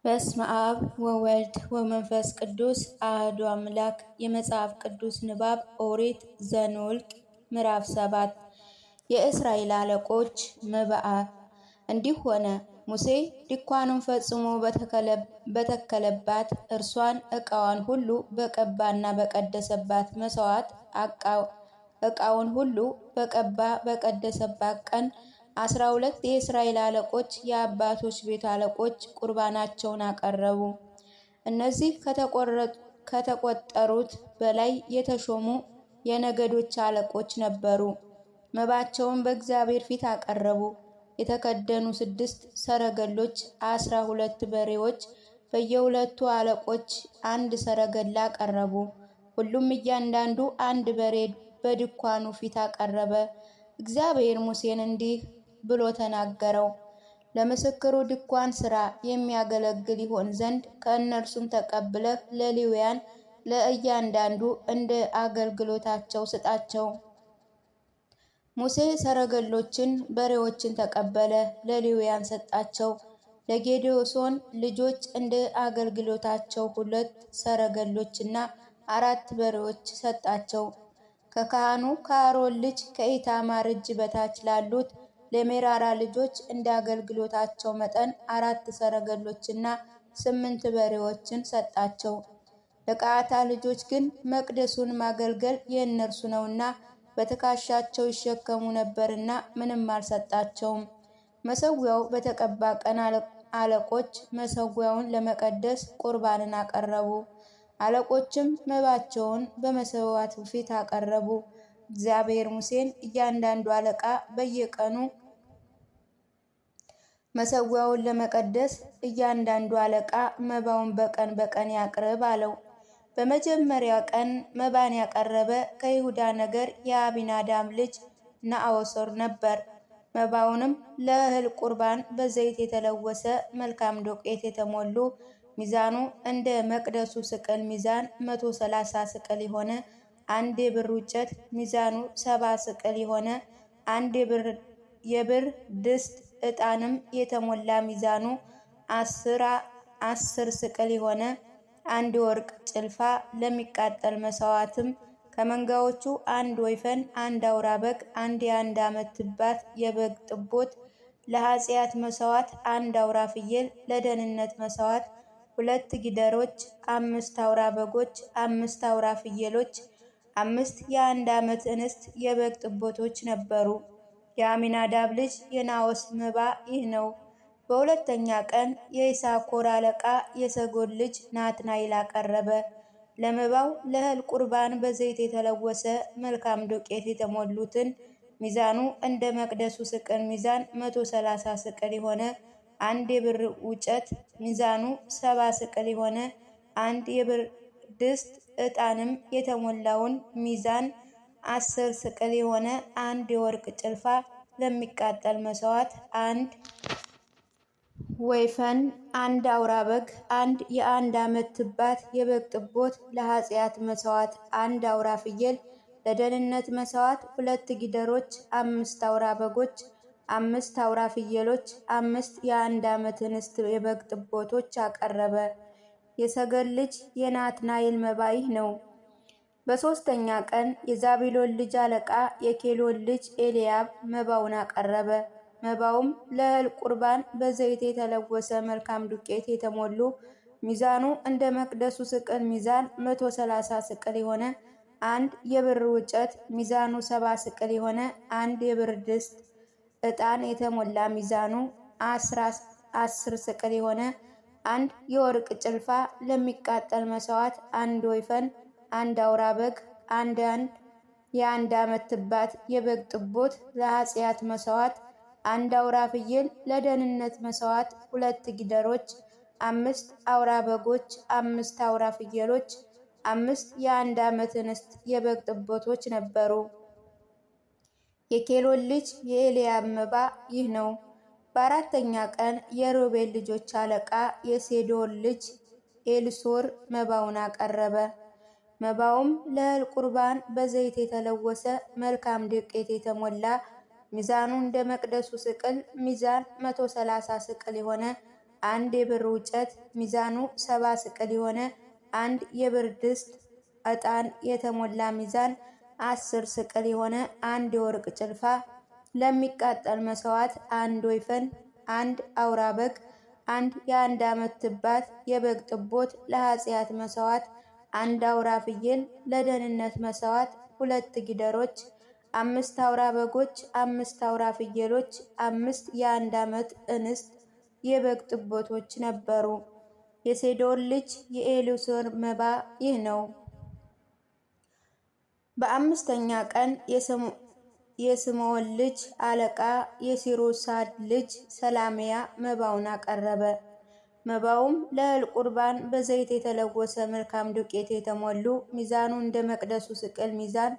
በስመ አብ ወወልድ ወመንፈስ ቅዱስ አሐዱ አምላክ። የመጽሐፍ ቅዱስ ንባብ ኦሪት ዘኍልቍ ምዕራፍ 7 የእስራኤል አለቆች መባዓ። እንዲህ ሆነ፣ ሙሴ ድንኳኑን ፈጽሞ በተከለባት እርሷን ዕቃዋን ሁሉ በቀባና በቀደሰባት መሥዋዕት ዕቃውን ሁሉ በቀባ በቀደሰባት ቀን 12 የእስራኤል አለቆች የአባቶች ቤት አለቆች ቁርባናቸውን አቀረቡ። እነዚህ ከተቆጠሩት በላይ የተሾሙ የነገዶች አለቆች ነበሩ። መባቸውን በእግዚአብሔር ፊት አቀረቡ። የተከደኑ 6 ሰረገሎች፣ 12 በሬዎች፣ በየሁለቱ አለቆች 1 ሰረገላ አቀረቡ። ሁሉም እያንዳንዱ 1 በሬ በድንኳኑ ፊት አቀረበ። እግዚአብሔር ሙሴን እንዲህ ብሎ ተናገረው። ለምስክሩ ድንኳን ሥራ የሚያገለግል ይሆን ዘንድ ከእነርሱም ተቀብለህ ለሌዋውያን ለእያንዳንዱ እንደ አገልግሎታቸው ስጣቸው። ሙሴ ሰረገሎችን፣ በሬዎችን ተቀበለ፣ ለሌዋውያን ሰጣቸው። ለጌዴሶን ልጆች እንደ አገልግሎታቸው 2 ሰረገሎችና 4 በሬዎች ሰጣቸው። ከካህኑ ከአሮን ልጅ ከኢታማር እጅ በታች ላሉት ለሜራራ ልጆች እንደ አገልግሎታቸው መጠን 4 ሰረገሎችና 8 በሬዎችን ሰጣቸው። ለቀዓታ ልጆች ግን መቅደሱን ማገልገል የእነርሱ ነውና በትከሻቸው ይሸከሙ ነበርና ምንም አልሰጣቸውም። መሠዊያው በተቀባ ቀን አለቆች መሠዊያውን ለመቀደስ ቁርባንን አቀረቡ። አለቆችም መባቸውን በመሠዊያው ፊት አቀረቡ። እግዚአብሔር ሙሴን እያንዳንዱ አለቃ በየቀኑ መሠዊያውን ለመቀደስ እያንዳንዱ አለቃ መባውን በቀን በቀን ያቅርብ አለው። በመጀመሪያው ቀን መባን ያቀረበ ከይሁዳ ነገድ የአሚናዳብ ልጅ ነአሶን ነበር። መባውንም ለእህል ቁርባን በዘይት የተለወሰ መልካም ዱቄት የተሞሉ ሚዛኑ እንደ መቅደሱ ስቅል ሚዛን 130 ስቅል የሆነ 1 የብር ወጭት ሚዛኑ 70 ስቅል የሆነ 1 የብር ድስት፣ ዕጣንም የተሞላ ሚዛኑ 10 ስቅል የሆነ 1 የወርቅ ጭልፋ። ለሚቃጠል መሥዋዕትም ከመንጋዎቹ 1 ወይፈን፣ 1 አውራ በግ፣ 1 የ1 ዓመት ትባት የበግ ጥቦት፣ ለኃጢአት መሥዋዕት 1 አውራ ፍየል፣ ለደህንነት መሥዋዕት 2 ጊደሮች፣ 5 አውራ በጎች፣ 5 አውራ ፍየሎች፣ 5 የ1 ዓመት እንስት የበግ ጥቦቶች ነበሩ። የአሚናዳብ ልጅ የነአሶን መባ ይህ ነው። በሁለተኛ ቀን የይሳኮር አለቃ የሰጎን ልጅ ናትናኤል አቀረበ። ለመባው ለእህል ቁርባን በዘይት የተለወሰ መልካም ዱቄት የተሞሉትን ሚዛኑ እንደ መቅደሱ ስቅል ሚዛን 130 ስቅል የሆነ 1 የብር ወጭት ሚዛኑ 70 ስቅል የሆነ 1 የብር ድስት፣ ዕጣንም የተሞላውን ሚዛን 10 ስቅል የሆነ 1 የወርቅ ጭልፋ። ለሚቃጠል መሥዋዕት 1 ወይፈን፣ 1 አውራ በግ፣ 1 የ1 ዓመት ትባት የበግ ጥቦት፣ ለኃጢአት መሥዋዕት 1 አውራ ፍየል፣ ለደህንነት መሥዋዕት 2 ጊደሮች፣ 5 አውራ በጎች፣ 5 አውራ ፍየሎች፣ 5 የ1 ዓመት እንስት የበግ ጥቦቶች አቀረበ። የሰገድ ልጅ የናትናኤል መባ ይህ ነው። በሦስተኛ ቀን የዛብሎን ልጅ አለቃ የኬሎን ልጅ ኤልያብ መባውን አቀረበ። መባውም ለእህል ቁርባን በዘይት የተለወሰ መልካም ዱቄት የተሞሉ ሚዛኑ እንደ መቅደሱ ስቅል ሚዛን 130 ስቅል የሆነ 1 የብር ወጭት ሚዛኑ 70 ስቅል የሆነ 1 የብር ድስት፣ ዕጣን የተሞላ ሚዛኑ 10 ስቅል የሆነ 1 የወርቅ ጭልፋ። ለሚቃጠል መሥዋዕት 1 ወይፈን፣ 1 አውራ በግ፣ 1 የ1 ዓመት ትባት የበግ ጥቦት፣ ለኃጢአት መሥዋዕት 1 አውራ ፍየል፣ ለደህንነት መሥዋዕት 2 ጊደሮች፣ 5 አውራ በጎች፣ 5 አውራ ፍየሎች፣ 5 የ1 ዓመት እንስት የበግ ጥቦቶች ነበሩ። የኬሎን ልጅ የኤልያብ መባ ይህ ነው። በአራተኛ ቀን የሮቤል ልጆች አለቃ የሴዶር ልጅ ኤሊሶር መባውን አቀረበ። መባውም ለእህል ቁርባን በዘይት የተለወሰ መልካም ዱቄት የተሞላ ሚዛኑ እንደ መቅደሱ ስቅል ሚዛን 130 ስቅል የሆነ አንድ የብር ወጭት ሚዛኑ 70 ስቅል የሆነ አንድ የብር ድስት ዕጣን የተሞላ ሚዛን 10 ስቅል የሆነ አንድ የወርቅ ጭልፋ ለሚቃጠል መስዋዕት አንድ ወይፈን አንድ አውራ በግ አንድ የአንድ ዓመት ትባት የበግ ጥቦት ለኃጢአት መስዋዕት አንድ አውራ ፍየል ለደህንነት መስዋዕት 2 ጊደሮች 5 አውራ በጎች 5 አውራ ፍየሎች 5 የአንድ ዓመት እንስት የበግ ጥቦቶች ነበሩ። የሴዶር ልጅ የኤሊሱር መባ ይህ ነው። በአምስተኛ ቀን የስምዖን ልጅ አለቃ የሲሮሳድ ልጅ ሰላምያ መባውን አቀረበ። መባውም ለእህል ቁርባን በዘይት የተለወሰ መልካም ዱቄት የተሞሉ ሚዛኑ እንደ መቅደሱ ስቅል ሚዛን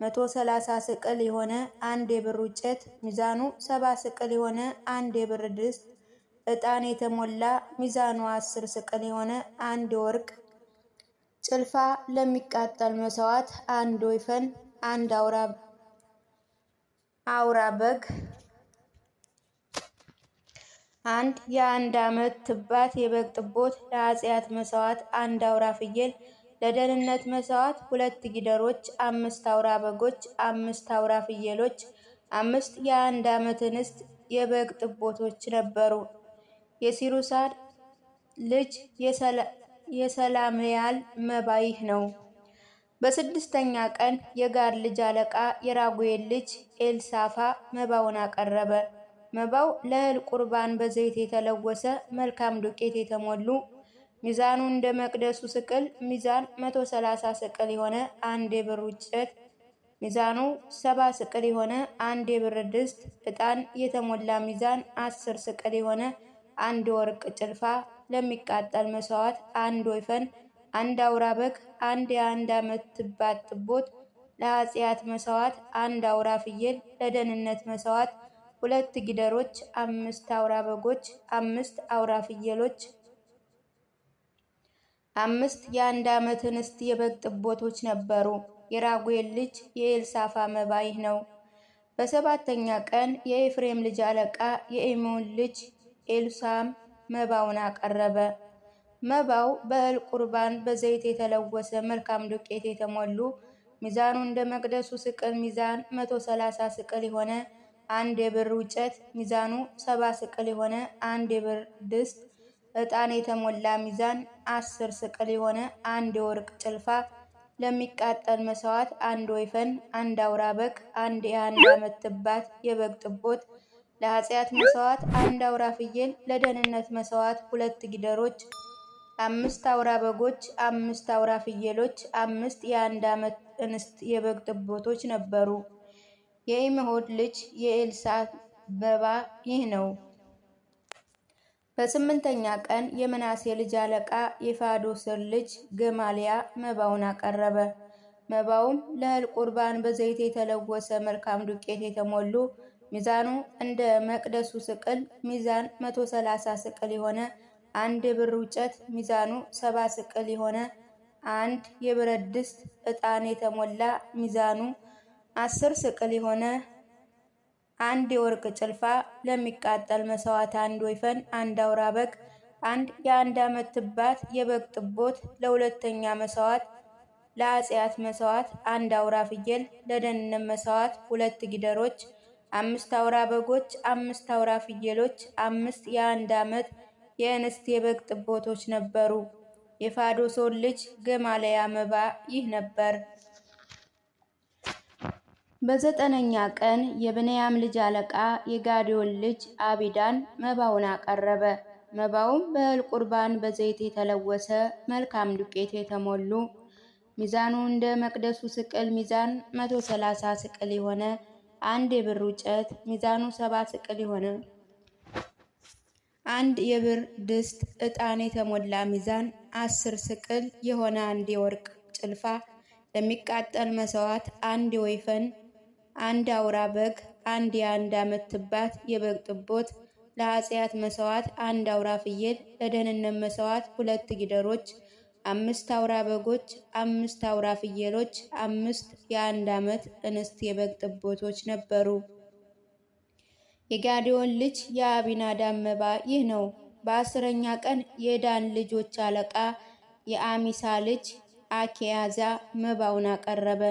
130 ስቅል የሆነ አንድ የብር ወጭት ሚዛኑ 70 ስቅል የሆነ አንድ የብር ድስት ዕጣን የተሞላ ሚዛኑ 10 ስቅል የሆነ አንድ ወርቅ ጭልፋ ለሚቃጠል መስዋዕት አንድ ወይፈን አንድ አውራ በግ አንድ የአንድ ዓመት ትባት የበግ ጥቦት ለኃጢአት መስዋዕት አንድ አውራ ፍየል ለደህንነት መስዋዕት 2 ጊደሮች 5 አውራ በጎች 5 አውራ ፍየሎች 5 የአንድ ዓመት እንስት የበግ ጥቦቶች ነበሩ። የሲሩሳድ ልጅ የሰላምያል መባ ይህ ነው። በስድስተኛ ቀን የጋድ ልጅ አለቃ የራጉኤል ልጅ ኤልሳፋ መባውን አቀረበ። መባው ለእህል ቁርባን በዘይት የተለወሰ መልካም ዱቄት የተሞሉ ሚዛኑ እንደ መቅደሱ ስቅል ሚዛን 130 ስቅል የሆነ አንድ የብር ወጭት ሚዛኑ 70 ስቅል የሆነ አንድ የብር ድስት ዕጣን የተሞላ ሚዛን 10 ስቅል የሆነ አንድ ወርቅ ጭልፋ ለሚቃጠል መስዋዕት አንድ ወይፈን አንድ አውራ በግ አንድ የአንድ ዓመት ትባት ጥቦት ለኃጢአት መስዋዕት አንድ አውራ ፍየል ለደህንነት መስዋዕት 2 ጊደሮች 5 አውራ በጎች 5 አውራ ፍየሎች 5 የአንድ ዓመት እንስት የበግ ጥቦቶች ነበሩ። የራጉኤል ልጅ የኤልሳፋ መባ ይህ ነው። በሰባተኛ ቀን የኤፍሬም ልጅ አለቃ የኤሞን ልጅ ኤልሳም መባውን አቀረበ። መባው በእህል ቁርባን በዘይት የተለወሰ መልካም ዱቄት የተሞሉ ሚዛኑ እንደ መቅደሱ ስቅል ሚዛን 130 ስቅል የሆነ አንድ የብር ወጭት ሚዛኑ 70 ስቅል የሆነ አንድ የብር ድስት ዕጣን የተሞላ ሚዛን 10 ስቅል የሆነ አንድ የወርቅ ጭልፋ ለሚቃጠል መስዋዕት አንድ ወይፈን አንድ አውራ በግ አንድ የአንድ ዓመት ትባት የበግ ጥቦት ለኃጢአት መስዋዕት አንድ አውራ ፍየል ለደህንነት መስዋዕት 2 ጊደሮች 5 አውራ በጎች 5 አውራ ፍየሎች 5 የአንድ ዓመት እንስት የበግ ጥቦቶች ነበሩ። የኢምሆድ ልጅ የኤልሳ መባ ይህ ነው። በስምንተኛ ቀን የምናሴ ልጅ አለቃ የፋዶስር ልጅ ገማልያ መባውን አቀረበ። መባውም ለእህል ቁርባን በዘይት የተለወሰ መልካም ዱቄት የተሞሉ ሚዛኑ እንደ መቅደሱ ስቅል ሚዛን 130 ስቅል የሆነ አንድ የብር ወጭት ሚዛኑ 70 ስቅል የሆነ አንድ የብረት ድስት ዕጣን የተሞላ ሚዛኑ 10 ስቅል የሆነ አንድ የወርቅ ጭልፋ ለሚቃጠል መስዋዕት አንድ ወይፈን አንድ አውራ በግ አንድ የአንድ ዓመት ትባት የበግ ጥቦት ለሁለተኛ መስዋዕት ለኃጢአት መስዋዕት አንድ አውራ ፍየል ለደህንነት መስዋዕት 2 ጊደሮች 5 አውራ በጎች 5 አውራ ፍየሎች 5 የአንድ ዓመት የእንስት የበግ ጥቦቶች ነበሩ። የፋዶሶን ልጅ ገማልያ መባ ይህ ነበር። በዘጠነኛ ቀን የብንያም ልጅ አለቃ የጋዴዮን ልጅ አቢዳን መባውን አቀረበ። መባውም በእህል ቁርባን በዘይት የተለወሰ መልካም ዱቄት የተሞሉ ሚዛኑ እንደ መቅደሱ ስቅል ሚዛን 130 ስቅል የሆነ አንድ የብር ወጭት ሚዛኑ 70 ስቅል የሆነ አንድ የብር ድስት ዕጣን የተሞላ ሚዛን 10 ስቅል የሆነ አንድ የወርቅ ጭልፋ ለሚቃጠል መስዋዕት አንድ ወይፈን አንድ አውራ በግ አንድ የአንድ ዓመት ትባት የበግ ጥቦት ለኃጢአት መስዋዕት አንድ አውራ ፍየል ለደህንነት መስዋዕት 2 ጊደሮች 5 አውራ በጎች 5 አውራ ፍየሎች 5 የአንድ ዓመት እንስት የበግ ጥቦቶች ነበሩ። የጋዴዮን ልጅ የአቢናዳብ መባ ይህ ነው። በ10ኛ ቀን የዳን ልጆች አለቃ የአሚሳ ልጅ አኪያዛ መባውን አቀረበ።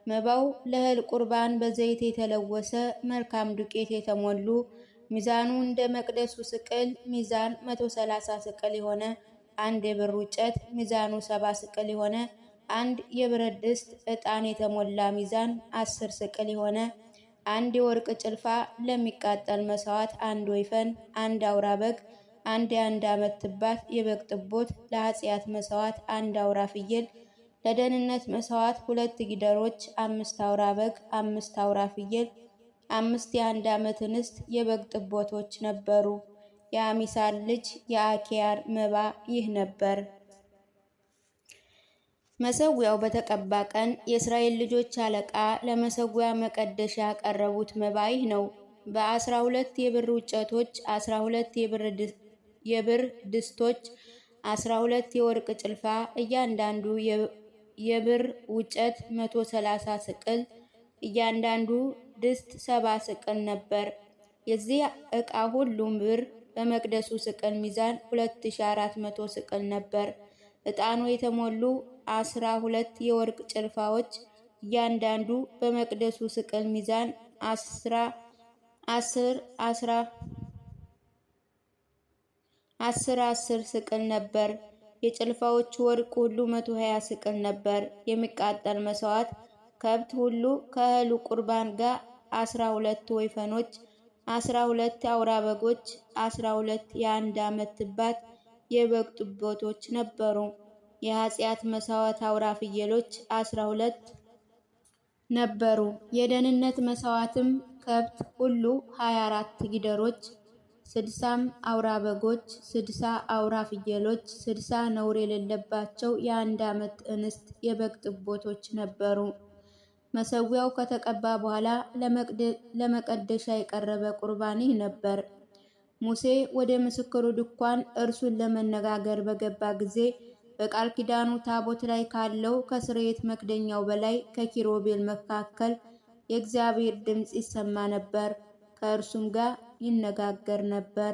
መባው ለእህል ቁርባን በዘይት የተለወሰ መልካም ዱቄት የተሞሉ ሚዛኑ እንደ መቅደሱ ስቅል ሚዛን 130 ስቅል የሆነ አንድ የብር ወጭት ሚዛኑ 70 ስቅል የሆነ አንድ የብረት ድስት ዕጣን የተሞላ ሚዛን 10 ስቅል የሆነ አንድ የወርቅ ጭልፋ ለሚቃጠል መስዋዕት አንድ ወይፈን አንድ አውራ በግ አንድ የአንድ ዓመት ትባት የበግ ጥቦት ለኃጢአት መስዋዕት አንድ አውራ ፍየል ለደህንነት መስዋዕት 2 ጊደሮች 5 አውራ በግ 5 አውራ ፍየል 5 የአንድ ዓመት እንስት የበግ ጥቦቶች ነበሩ። የአሚሳል ልጅ የአኪያር መባ ይህ ነበር። መሰዊያው በተቀባ ቀን የእስራኤል ልጆች አለቃ ለመሰዊያ መቀደሻ ያቀረቡት መባ ይህ ነው። በ12 የብር ወጭቶች 12 የብር ድስቶች 12 የወርቅ ጭልፋ እያንዳንዱ የብር ወጭት 130 ስቅል እያንዳንዱ ድስት 70 ስቅል ነበር። የዚህ ዕቃ ሁሉም ብር በመቅደሱ ስቅል ሚዛን 2400 ስቅል ነበር። ዕጣኑ የተሞሉ 12 የወርቅ ጭልፋዎች እያንዳንዱ በመቅደሱ ስቅል ሚዛን 10 ስቅል ነበር። የጭልፋዎቹ ወርቅ ሁሉ 120 ስቅል ነበር። የሚቃጠል መስዋዕት ከብት ሁሉ ከእህሉ ቁርባን ጋር 12 ወይፈኖች 12 አውራ በጎች 12 የአንድ ዓመት ትባት የበግ ጥቦቶች ነበሩ። የኃጢአት መስዋዕት አውራ ፍየሎች 12 ነበሩ። የደህንነት መስዋዕትም ከብት ሁሉ 24 ጊደሮች 60 አውራ በጎች 60 አውራ ፍየሎች 60 ነውር የሌለባቸው የአንድ ዓመት እንስት የበግ ጥቦቶች ነበሩ። መሰዊያው ከተቀባ በኋላ ለመቀደሻ የቀረበ ቁርባን ይህ ነበር። ሙሴ ወደ ምስክሩ ድንኳን እርሱን ለመነጋገር በገባ ጊዜ በቃል ኪዳኑ ታቦት ላይ ካለው ከስርየት መክደኛው በላይ ከኪሩቤል መካከል የእግዚአብሔር ድምፅ ይሰማ ነበር፣ ከእርሱም ጋር ይነጋገር ነበር።